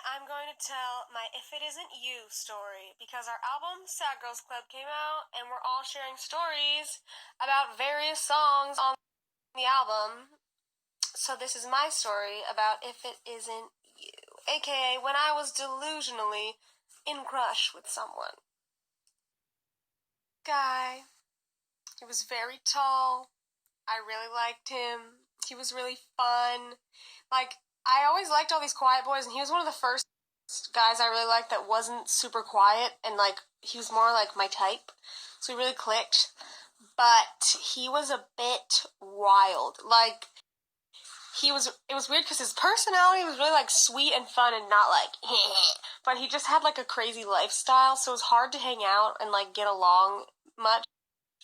I'm going to tell my If It Isn't You story because our album Sad Girls Club came out and we're all sharing stories about various songs on the album. So this is my story about If It Isn't You, aka when I was delusionally in crush with someone. Guy. He was very tall. I really liked him. He was really fun. I always liked all these quiet boys, and he was one of the first guys I really liked that wasn't super quiet, and, he was more like my type. So we really clicked. But he was a bit wild. It was weird because his personality was really, sweet and fun and not, but he just had, a crazy lifestyle, so it was hard to hang out and, get along much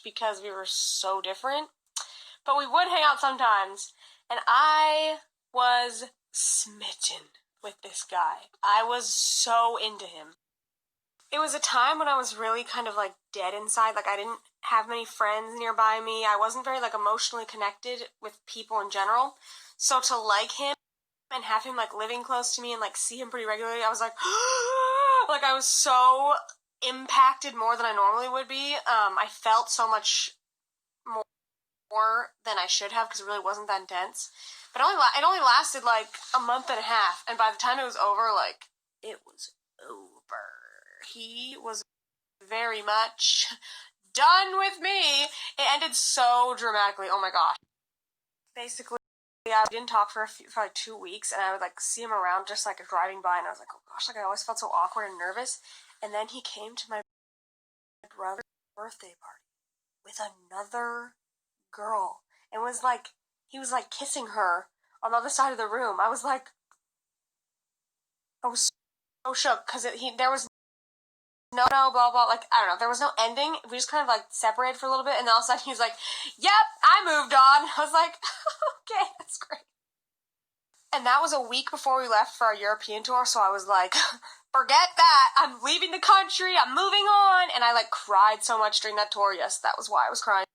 because we were so different. But we would hang out sometimes, and I was smitten with this guy. I was so into him. It was a time when I was really kind of, dead inside. I didn't have many friends nearby me. I wasn't very, emotionally connected with people in general. So to like him and have him, living close to me and, see him pretty regularly, I was like, I was so impacted more than I normally would be. I felt so much more than I should have because it really wasn't that intense. But it only lasted a month and a half, and by the time it was over, it was over. He was very much done with me. It ended so dramatically. Oh my gosh. Basically, I didn't talk for 2 weeks, and I would see him around just driving by, and I was like, oh gosh, I always felt so awkward and nervous. And then he came to my brother's birthday party with another girl, and he was kissing her on the other side of the room. I was so shook because there was no blah blah, I don't know, there was no ending. We just kind of separated for a little bit, and then all of a sudden he's like, yep, I moved on. I was like, okay, that's great. And that was a week before we left for our European tour, so I was like, forget that, I'm leaving the country, I'm moving on. And I cried so much during that tour. Yes, that was why I was crying,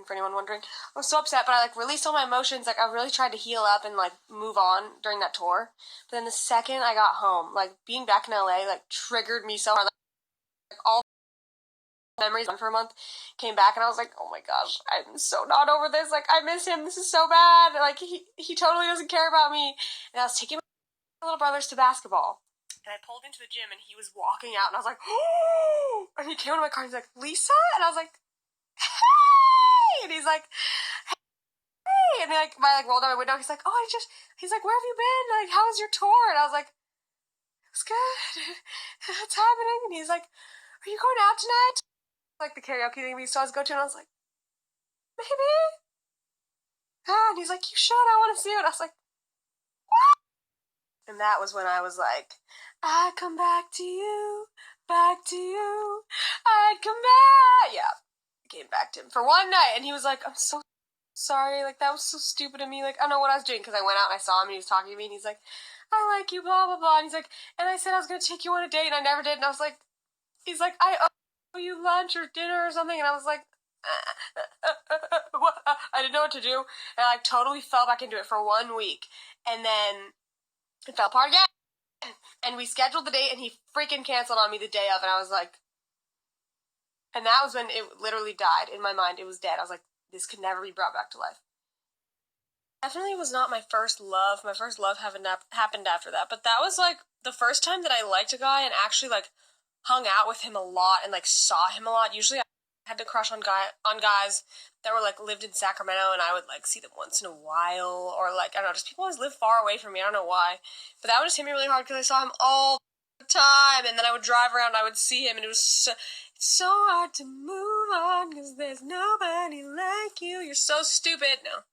for anyone wondering. I was so upset, but I released all my emotions. I really tried to heal up and move on during that tour. But then the second I got home, being back in LA triggered me so hard. All memories for a month came back, and I was like, oh my gosh, I'm so not over this. I miss him. This is so bad. He totally doesn't care about me. And I was taking my little brothers to basketball, and I pulled into the gym, and he was walking out, and I was like, oh! And he came into my car, and he's like, Lisa? And I was like, hey! And he's like, hey! And he rolled down my window. He's like, oh, he's like, where have you been? How was your tour? And I was like, it was good. What's happening? And he's like, are you going out tonight? The karaoke thing we used to always go to, and I was like, maybe? And he's like, you should, I want to see it. And I was like, what? And that was when I was like, I'd come back to you, I'd come back. Yeah, I came back to him for one night, and he was like, I'm so sorry, that was so stupid of me, I don't know what I was doing, because I went out and I saw him, and he was talking to me, and he's like, I like you, blah, blah, blah, and he's like, and I said I was going to take you on a date, and I never did, and I was like, he's like, I owe you lunch or dinner or something, and I was like, I didn't know what to do, and I totally fell back into it for 1 week, and then it fell apart again, and we scheduled the date, and he freaking canceled on me the day of, and I was like, and that was when it literally died in my mind. It was dead. I was like, this could never be brought back to life. Definitely was not my first love. My first love happened after that, but that was the first time that I liked a guy and actually hung out with him a lot and saw him a lot. Usually I had to crush on guys that were lived in Sacramento, and I would see them once in a while, or I don't know, just people always live far away from me. I don't know why, but that would just hit me really hard because I saw him all the time, and then I would drive around and I would see him, and it was so hard to move on because there's nobody like you. You're so stupid. No,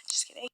just kidding.